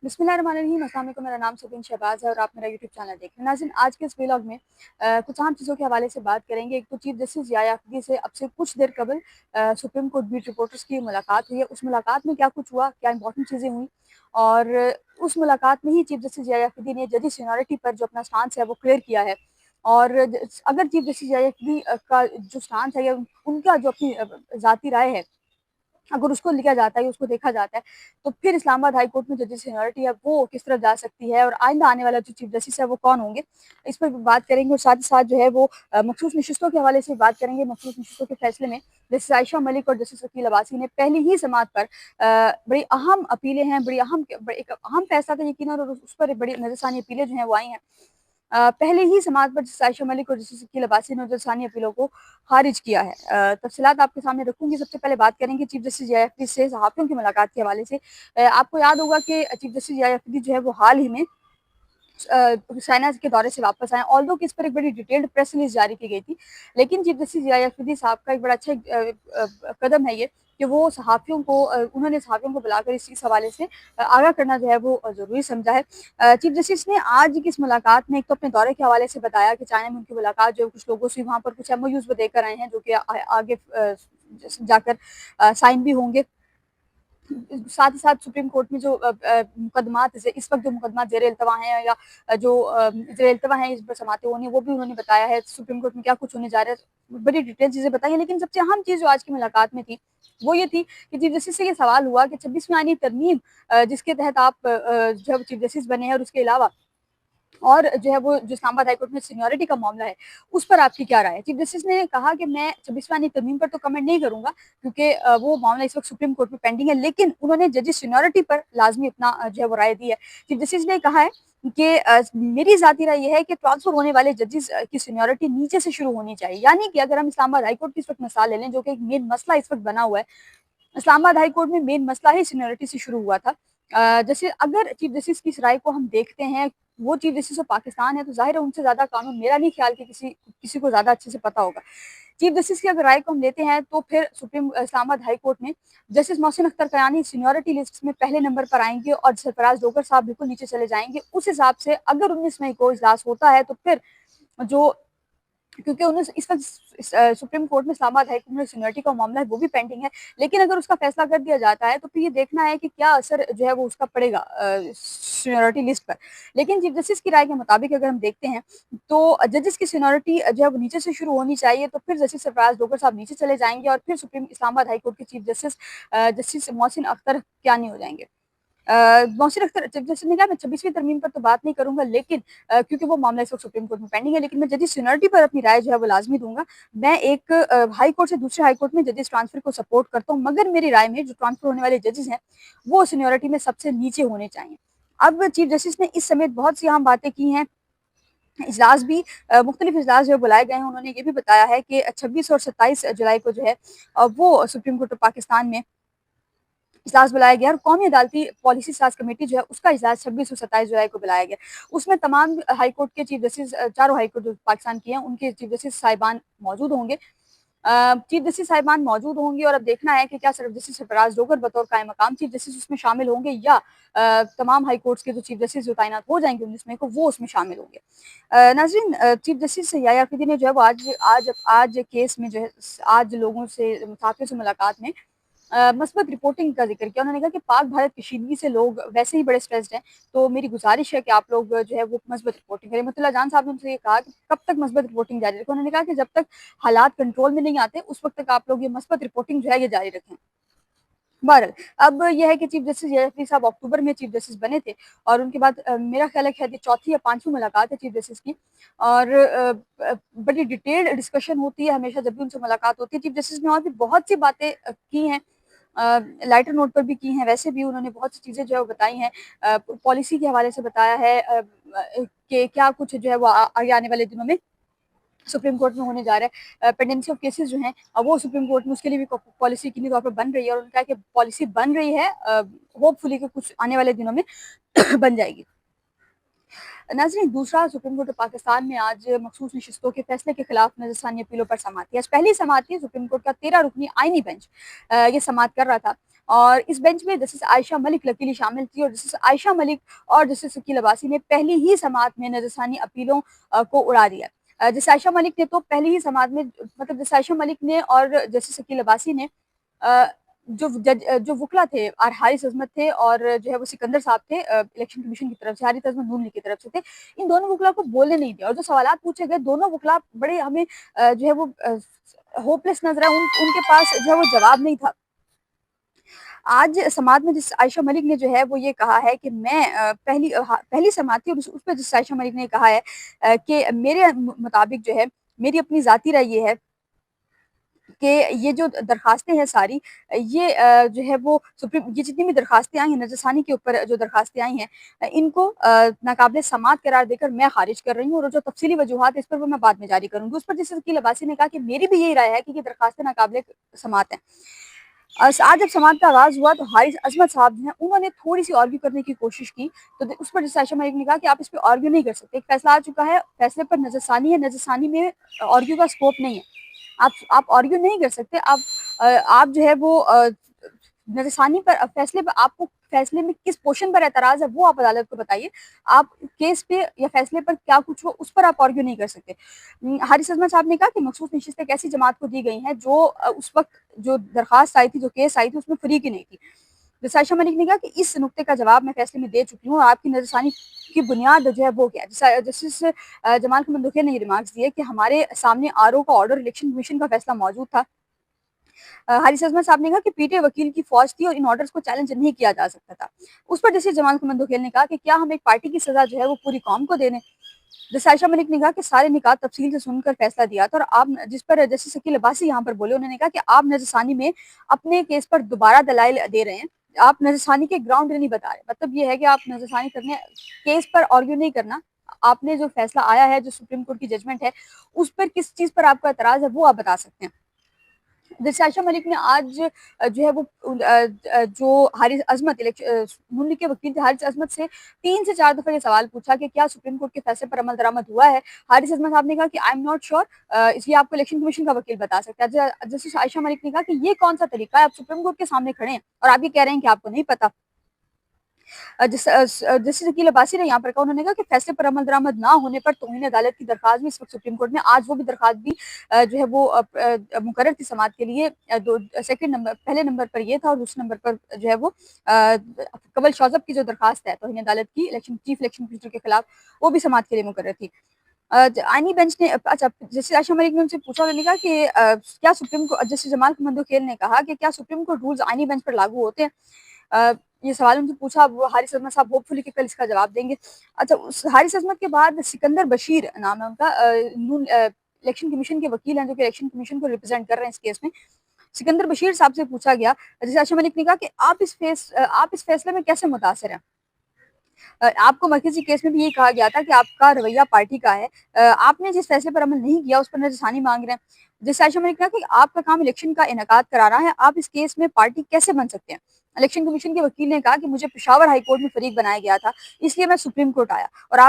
बिस्मिल्लाहिर्रहमानिर्रहीम। अस्सलाम वालेकुम। मेरा नाम सुबिन शहबाज है और आप मेरा यूट्यूब चैनल देख रहे हैं। नाज़रीन, आज के इस व्लॉग में कुछ अहम चीज़ों के हवाले से बात करेंगे। एक तो चीफ जस्टिस याया अख्तरी से अब से कुछ देर कबल सुप्रीम कोर्ट बीट रिपोर्टर्स की मुलाकात हुई है। उस मुलाकात में क्या कुछ हुआ, क्या इंपॉर्टेंट चीज़ें हुई, और उस मुलाकात में ही चीफ जस्टिस याया अख्तरी ने जजेस सीनियरिटी पर जो अपना स्टांस है वो क्लियर किया है। और अगर चीफ जस्टिस याया अख्तरी का जो स्टांस है या उनका जो अपनी ज़ाती राय है, अगर उसको लिखा जाता है, उसको देखा जाता है, तो फिर इस्लामाबाद हाई कोर्ट में जो सीनियरिटी है वो किस तरफ जा सकती है और आइंदा आने वाला जो चीफ जस्टिस है वो कौन होंगे, इस पर भी बात करेंगे। और साथ ही साथ जो है वो मखसूस नशिस्तों के हवाले से बात करेंगे। मखसूस नशिस्तों के फैसले में जस्टिस आयशा मलिक और जस्टिस वकील अब्बासी ने पहली ही समात पर बड़ी अहम अपीलें हैं, एक अहम फैसला था यकीन, और उस पर बड़ी नजरसानी अपीलें जो हैं वो आई हैं। पहले ही समात पर जस्टिस आयशा मलिक और जस्टिस वकील अब्बासी ने नजरसानी अपीलों को खारिज किया है। तफसीलात आपके सामने रखूंगी। सबसे पहले बात करेंगे चीफ जस्टिस याया अख्तरी से सहाफ़ियों की मुलाकात के हवाले से। आपको याद होगा कि चीफ जस्टिस याया अख्तरी जो है वो हाल ही में चाइना के दौरे से वापस आए। ऑल्दो कि इस पर एक बड़ी डिटेल्ड प्रेस रिलीज जारी की गई थी, लेकिन चीफ जस्टिस याया अख्तरी साहब का एक बड़ा अच्छा कदम है ये कि वो सहाफ़ियों को उन्होंने सहाफ़ियों को बुलाकर इस हवाले से आगाह करना जो है वो ज़रूरी समझा है। चीफ जस्टिस ने आज की इस मुलाकात में एक तो अपने दौरे के हवाले से बताया कि चाइना में उनकी मुलाकात जो है कुछ लोगों से, वहाँ पर कुछ एमओयूज़ वो देकर आए हैं जो कि आगे जाकर साइन भी होंगे। साथ ही साथ सुप्रीम कोर्ट में जो मुकदमात इस वक्त जो मुकदमा जेर इल्तवा हैं या जो जेर इल्तवा हैं, इस पर समातें होनी है, वो भी उन्होंने बताया है सुप्रीम कोर्ट में क्या कुछ होने जा रहा है। बड़ी डिटेल चीज़ें बताई हैं, लेकिन सबसे अहम चीज़ जो आज की मुलाकात में थी वो ये थी कि चीफ जस्टिस से ये सवाल हुआ कि 26वीं आईनी तरमीम जिसके तहत आप जब चीफ जस्टिस बने हैं, और उसके अलावा और जो है वो जो इस्लामाबाद हाईकोर्ट में सीनियरिटी का मामला है, उस पर आपकी क्या राय है? चीफ जस्टिस ने कहा कि मैं 26वां तरमीम पर तो कमेंट नहीं करूंगा, क्योंकि वो मामला इस वक्त सुप्रीम कोर्ट में पेंडिंग है, लेकिन उन्होंने जजेस सीनियरिटी पर लाजमी अपना जो है वो राय दी है। चीफ जस्टिस ने कहा है कि मेरी ज़ाती राय ये है कि ट्रांसफर होने वाले जजेस की सीनियरिटी नीचे से शुरू होनी चाहिए। यानी कि अगर हम इस्लामाबाद हाईकोर्ट की इस वक्त मिसाल ले लें, जो कि एक मेन मसला इस वक्त बना हुआ है, इस्लामाबाद हाई कोर्ट में मेन मसला ही सीनियरिटी से शुरू हुआ था। जैसे अगर चीफ जस्टिस की इस राय को हम देखते हैं, वो चीफ जस्टिस ऑफ पाकिस्तान है, तो ज़ाहिर है उनसे ज़्यादा कानून मेरा नहीं ख्याल कि किसी किसी को ज़्यादा अच्छे से पता होगा। चीफ जस्टिस की अगर राय को हम लेते हैं, तो फिर सुप्रीम इस्लामाबाद हाई कोर्ट में justice Mohsin Akhtar Kayani seniority list में पहले नंबर पर आएंगे और सरफराज डोगर साहब बिल्कुल नीचे चले जाएंगे। उस हिसाब से अगर 19 मई को इजलास होता है, तो फिर जो, क्योंकि उन्हें इस वक्त सुप्रीम कोर्ट में इस्लामाबाद हाई कोर्ट में सीनियरिटी का मामला है वो भी पेंडिंग है, लेकिन अगर उसका फैसला कर दिया जाता है तो फिर ये देखना है कि क्या असर जो है वो उसका पड़ेगा सीनियरिटी लिस्ट पर। लेकिन चीफ जस्टिस की राय के मुताबिक अगर हम देखते हैं, तो जजेस की सीनियरिटी जो है वो नीचे से शुरू होनी चाहिए, तो फिर जस्टिस सरफराज डोगर साहब नीचे चले जाएंगे और फिर सुप्रीम इस्लामाबाद हाई कोर्ट के chief justice justice Mohsin Akhtar Kiyani हो जाएंगे। मोहसिन अख्तर जैसे ने कहा, मैं 26वीं तरमीम पर तो बात नहीं करूंगा, लेकिन क्योंकि वो मामला इस वक्त सुप्रीम कोर्ट में पेंडिंग है, लेकिन मैं जजेस सीनियरिटी पर अपनी राय जो है वो लाजमी दूंगा। मैं एक हाई कोर्ट से दूसरे हाई कोर्ट में जजेस ट्रांसफर को सपोर्ट करता हूँ, मगर मेरी राय में जो ट्रांसफर होने वाले जजेस हैं वो सीनियरिटी में सबसे नीचे होने चाहिए। अब चीफ जस्टिस ने इस समेत बहुत सी अहम बातें की हैं। इजलास भी मुख्तलिफ इजलास जो बुलाए गए हैं, उन्होंने ये भी बताया है कि 26 और 27 जुलाई को जो है वो सुप्रीम कोर्ट ऑफ पाकिस्तान में इजलास बुलाया गया, और कौमी अदालती पॉलिसी साज कमेटी जो है उसका इजलास 26 और 27 जुलाई को बुलाया गया। उसमें तमाम हाई कोर्ट के चीफ जस्टिस, चारों हाई कोर्ट जो पाकिस्तान की हैं, उनके चीफ जस्टिस साहिबान मौजूद होंगे। चीफ जस्टिस साहिबान मौजूद होंगे, और अब देखना है कि क्या सिर्फ जस्टिस सरफराज डोगर बतौर कायम मकाम चीफ जस्टिस उसमें शामिल होंगे, या तमाम हाई कोर्ट्स के जो चीफ जस्टिस जो तैनात हो जाएंगे 19 मई को, वो उसमें शामिल होंगे। नाजरीन, चीफ जस्टिस याया अख्तरी ने जो है वो आज आज आज केस में जो है, आज लोगों से, मुसाफिर से मुलाकात में मस्बत रिपोर्टिंग का ज़िक्र किया। उन्होंने कहा कि पाक भारत कशीदगी से लोग वैसे ही बड़े स्ट्रेस्ड हैं, तो मेरी गुज़ारिश है कि आप लोग जो है वो मस्बत रिपोर्टिंग करें। मुतल्ला जान साहब ने उनसे ये कहा कि कब तक मस्बत रिपोर्टिंग जारी रखें। उन्होंने कहा कि जब तक हालात कंट्रोल में नहीं आते, उस वक्त तक आप लोग ये मस्बत रिपोर्टिंग जो है ये जारी रखें। बहरहाल, अब यह है कि चीफ जस्टिस याफी साहब अक्टूबर में चीफ जस्टिस बने थे, और उनके बाद मेरा ख्याल है कि चौथी या पांचवी मुलाकात है चीफ जस्टिस की, और बड़ी डिटेल्ड डिस्कशन होती है हमेशा जब भी उनसे मुलाकात होती है। चीफ जस्टिस ने और भी बहुत सी बातें की हैं, लाइटर नोट पर भी की हैं, वैसे भी उन्होंने बहुत सी चीज़ें जो है वो बताई हैं, पॉलिसी के हवाले से बताया है कि क्या कुछ जो है वो आगे आने वाले दिनों में सुप्रीम कोर्ट में होने जा रहा है। पेंडेंसी ऑफ केसेस जो हैं वो सुप्रीम कोर्ट में उसके लिए भी पॉलिसी किन्हीं तौर पर बन रही है, और उन्होंने कहा कि पॉलिसी बन रही है, होपफुली कि कुछ आने वाले दिनों में बन जाएगी। नाज़रीन, दूसरा, सुप्रीम कोर्ट ऑफ पाकिस्तान में आज मखसूस नशिस्तों के फैसले के खिलाफ नजरसानी अपीलों पर समाअत थी। आज पहली समाअत थी, सुप्रीम कोर्ट का 13 रुकनी आईनी बेंच ये समाअत कर रहा था, और इस बेंच में जस्टिस आयशा मलिक लकीली शामिल थी और जस्टिस आयशा मलिक और जस्टिस शकील अब्बासी ने पहली ही समाअत में नजरसानी अपीलों को उड़ा दिया। जस्टिस आयशा मलिक ने तो पहली ही समाअत में मतलब जस्टिस आयशा मलिक ने और जस्टिस शकील अब्बासी ने जो वकला थे हारिस अजमत थे और जो है वो सिकंदर साहब थे इलेक्शन कमीशन की तरफ से, हारिस अजमत नून लीग की तरफ से थे, इन दोनों वकला को बोलने नहीं दिया और जो सवालात पूछे गए दोनों वकला बड़े हमें जो है वो होपलेस नजर आए, उनके पास जो है वो जवाब नहीं था। आज समाअत में जिस आयशा मलिक ने जो है वो ये कहा है कि मैं पहली समाअत थी और उस पर जिस आयशा मलिक ने कहा है कि मेरे मुताबिक जो है मेरी अपनी जाती राय ये है कि ये जो दरखास्तें हैं सारी ये जो है वो सुप्रीम ये जितनी भी दरखास्तें आई हैं नजरसानी के ऊपर जो दरखास्तें आई हैं इनको नाकाबिल समाअत करार देकर मैं खारिज कर रही हूँ और जो तफसीली वजूहात इस पर वो मैं बाद में जारी करूंगी। उस पर जैसे शकील अब्बासी ने कहा कि मेरी भी यही राय है कि ये दरखास्तें नाकाबिल समाअत हैं। आज जब समाअत का आगाज हुआ तो हारिस अजमत साहब जो हैं उन्होंने थोड़ी सी आर्ग्यू करने की कोशिश की, तो उस पर जैसे आयशा मलिक ने कहा कि आप इस पर आर्ग्यू नहीं कर सकते, एक फैसला आ चुका है, फैसले पर नजरसानी है, नजरसानी में आर्ग्यू का स्कोप नहीं है, आप आर्ग्यू नहीं कर सकते। आप जो है वो नजरसानी पर फैसले पर आपको फैसले में किस पोर्शन पर एतराज है वो आप अदालत को बताइए, आप केस पे या फैसले पर क्या कुछ हो उस पर आप आर्ग्यू नहीं कर सकते। हारिस अजमत साहब ने कहा कि मखसूस नशिस्त एक ऐसी जमात को दी गई है जो उस वक्त जो दरखास्त आई थी, जो केस आई थी, उसमें फ्री की नहीं थी। जैसे आयशा मलिक ने कहा कि इस नुक्ते का जवाब मैं फैसले में दे चुकी हूँ और आपकी नजरसानी की बुनियाद जो है वो क्या है। जस्टिस जमाल खमन दुखिया ने ये रिमार्क्स दिए कि हमारे सामने आरओ का ऑर्डर, इलेक्शन कमीशन का फैसला मौजूद था। हारिस अजमत साहब ने कहा कि पीटीए वकील की फौज थी और इन ऑर्डर्स को चैलेंज नहीं किया जा सकता था। उस पर जस्टिस जमाल खमन दुखिया ने कहा कि क्या हम एक पार्टी की सजा जो है वो पूरी कौम को दे दें। जैसे आयशा मलिक ने कहा कि सारे निकात तफसील से सुनकर फैसला दिया था और आप जिस पर जस्टिस शकील अब्बासी यहाँ पर बोले, उन्होंने कहा कि आप नजरसानी में अपने केस पर दोबारा दलाइल दे रहे हैं, आप नजरसानी के ग्राउंड नहीं बता रहे। मतलब ये है कि आप नजरसानी करने केस पर आर्ग्यू नहीं करना, आपने जो फैसला आया है, जो सुप्रीम कोर्ट की जजमेंट है, उस पर किस चीज पर आपका एतराज है वो आप बता सकते हैं। जैसे आयशा मलिक ने आज जो है वो जो हारिस अजमत नून लीग के वकील थे हारिस अजमत से 3 से 4 दफा ये सवाल पूछा कि क्या सुप्रीम कोर्ट के फैसले पर अमल दरामद हुआ है। हारिस अजमत साहब ने कहा कि आई एम नॉट श्योर, इसलिए आपको इलेक्शन कमीशन का वकील बता सकता है। जैसे आयशा मलिक ने कहा कि ये कौन सा तरीका है, आप सुप्रीम कोर्ट के सामने खड़े हैं और आप ये कह रहे हैं कि आपको नहीं पता। जस्टिस शकील अब्बासी ने यहाँ पर कहा, उन्होंने कहा कि फैसले पर अमल दरामद ना होने पर तौहीन अदालत की दरखास्त भी इस वक्त सुप्रीम कोर्ट में, आज वो भी दरखास्त भी जो है वो मुकर्रर थी समाअत के लिए। पहले नंबर पर ये था और दूसरे नंबर पर जो है वो कवल शौजब की जो दरखास्त है तौहीन अदालत की चीफ इलेक्शन कमिश्नर के खिलाफ, वो भी समाअत के लिए मुकर्रर थी। आईनी बेंच ने अच्छा जस्टिस आयशा मलिक ने उनसे पूछा, उन्होंने कहा कि क्या supreme court, justice Jamal khaman खेल ने कहा कि क्या सुप्रीम कोर्ट रूल्स आईनी बेंच पर लागू होते हैं। ये सवाल उनसे पूछा, वो हारिस अजमत साहब होपफुली कि कल इसका जवाब देंगे। अच्छा, उस हारिस अजमत के बाद सिकंदर बशीर नाम है उनका, इलेक्शन कमीशन के वकील हैं जो कि इलेक्शन कमीशन को रिप्रेजेंट कर रहे हैं इस केस में। सिकंदर बशीर साहब से पूछा गया, जैसे आयशा मलिक ने कहा कि आप इस फैसले में कैसे मुतासर हैं। आपको मरकजी केस में भी यही कहा गया था कि आपका रवैया पार्टी का है, आपने जिस फैसले पर अमल नहीं किया उस पर नजरसानी मांग रहे हैं। जैसे आयशा मलिक ने कहा कि आपका काम इलेक्शन का इनेकाद कराना है, आप इस केस में पार्टी कैसे बन सकते हैं। इलेक्शन कमीशन के वकील ने कहा कि मुझे पेशावर हाई कोर्ट में फरीक बनाया गया था, इसलिए मैं सुप्रीम कोर्ट आया और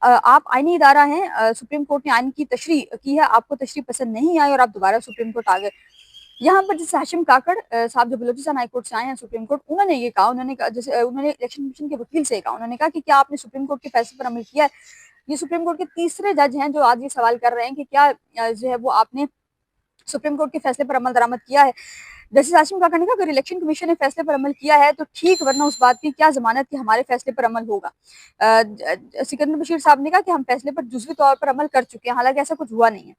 आप आईनी इदारा हैं, सुप्रीम कोर्ट ने आइन की तशरीह की है, आपको तशरीह पसंद नहीं आई और आप दोबारा सुप्रीम कोर्ट आ गए। यहाँ पर जैसे हाशिम काकड़ साहब जो बलूचिस्तान हाई कोर्ट से आए हैं सुप्रीम कोर्ट, उन्होंने ये कहा, उन्होंने इलेक्शन कमीशन के वकील से कहा, उन्होंने कहा कि क्या आपने सुप्रीम कोर्ट के फैसले पर अमल किया है। ये सुप्रीम कोर्ट के तीसरे जज हैं जो आज ये सवाल कर रहे हैं कि क्या जो है वो आपने सुप्रीम कोर्ट के फैसले पर अमल दरामद किया है। जस्टिस हाशिम काकड़ ने कहा, अगर इलेक्शन कमीशन ने फैसले पर अमल किया है तो ठीक, वरना उस बात की क्या जमानत कि हमारे फैसले पर अमल होगा। सिकंदर बशीर साहब ने कहा कि हम फैसले पर जुज़वी तौर पर अमल कर चुके हैं, हालांकि ऐसा कुछ हुआ नहीं है।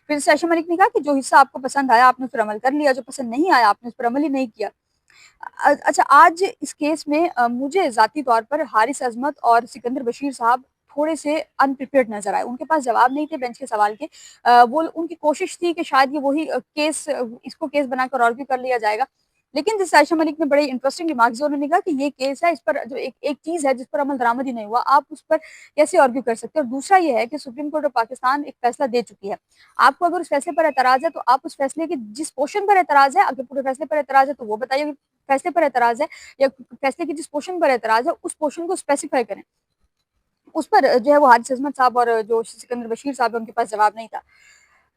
फिर आयशा मलिक ने कहा कि जो हिस्सा आपको पसंद आया आपने उस पर अमल कर लिया, जो पसंद नहीं आया आपने उस पर अमल ही नहीं किया। अच्छा, आज इस केस में मुझे ज़ाती तौर पर हारिस अजमत और सिकंदर बशीर साहब थोड़े से अनप्रिपेयर्ड नजर आए, उनके पास जवाब नहीं थे बेंच के सवाल के। वो उनकी कोशिश थी कि शायद ये वही इसको केस बनाकर आर्ग्यू कर लिया जाएगा, लेकिन जिस आयशा मलिक ने बड़े इंटरेस्टिंग रिमार्क्स दिए, उन्होंने कहा कि ये केस है, इस पर जो एक चीज है जिस पर अमल दरामद ही नहीं हुआ, आप उस पर कैसे आर्ग्यू कर सकते हैं। और दूसरा ये है कि सुप्रीम कोर्ट ऑफ पाकिस्तान एक फैसला दे चुकी है, आपको अगर उस फैसले पर एतराज है तो आप उस फैसले के जिस पोर्शन पर एतराज है, अगर पूरे फैसले पर एतराज है तो वो बताइए, फैसले पर एतराज है या फैसले के जिस पोर्शन पर एतराज है उस पोर्शन को स्पेसिफाई करें। उस पर जो है वो हारिस अजमत साहब और जो सिकंदर बशीर साहब है उनके पास जवाब नहीं था।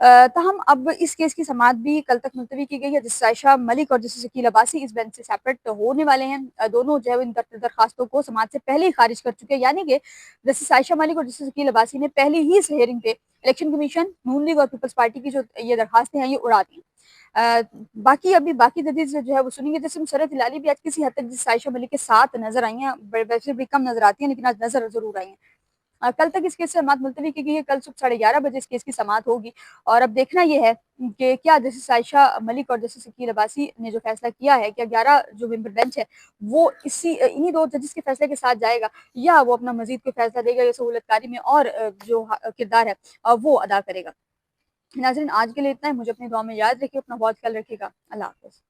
ताहम अब इस केस की समाअत भी कल तक मुलतवी की गई है, जिससे आयशा मलिक और जस्टिस शकील अब्बासी इस बेंच से सेपरेट होने वाले हैं। दोनों जो है इन दरखास्तों को समाअत से पहले ही खारिज कर चुके हैं, यानी कि जस्टिस आयशा मलिक और जस्टिस शकील अब्बासी ने पहले ही इस हेयरिंग पे इलेक्शन कमीशन, नून लीग और पीपल्स पार्टी की जो ये दरखास्तें हैं ये उड़ा दी। बाकी अभी बाकी जदीद जो है वो सुनेंगे। जैसे मुसर्रत हिलाली भी आज किसी हद तक जस्टिस आयशा मलिक के साथ नजर आई हैं, वैसे भी कम नजर आती हैं, लेकिन आज नजर जरूर आई हैं। कल तक इस केस से समाअत मुलतवी की गई है। कल सुबह 11:30 बजे इस केस की समाअत होगी और अब देखना ये है कि क्या जस्टिस आयशा मलिक और जस्टिस शकील अब्बासी ने जो फैसला किया है, क्या 11 जो मेंबर बेंच है वो इन्हीं दो जजेस के फैसले के साथ जाएगा, या वो अपना मजीद कोई फैसला देगा या सहूलतकारी में और जो किरदार है वो अदा करेगा। नाज़रीन, आज के लिए इतना है। मुझे अपनी दुआ में याद रखिए, अपना बहुत ख्याल रखिएगा। अल्लाह हाफ़िज़।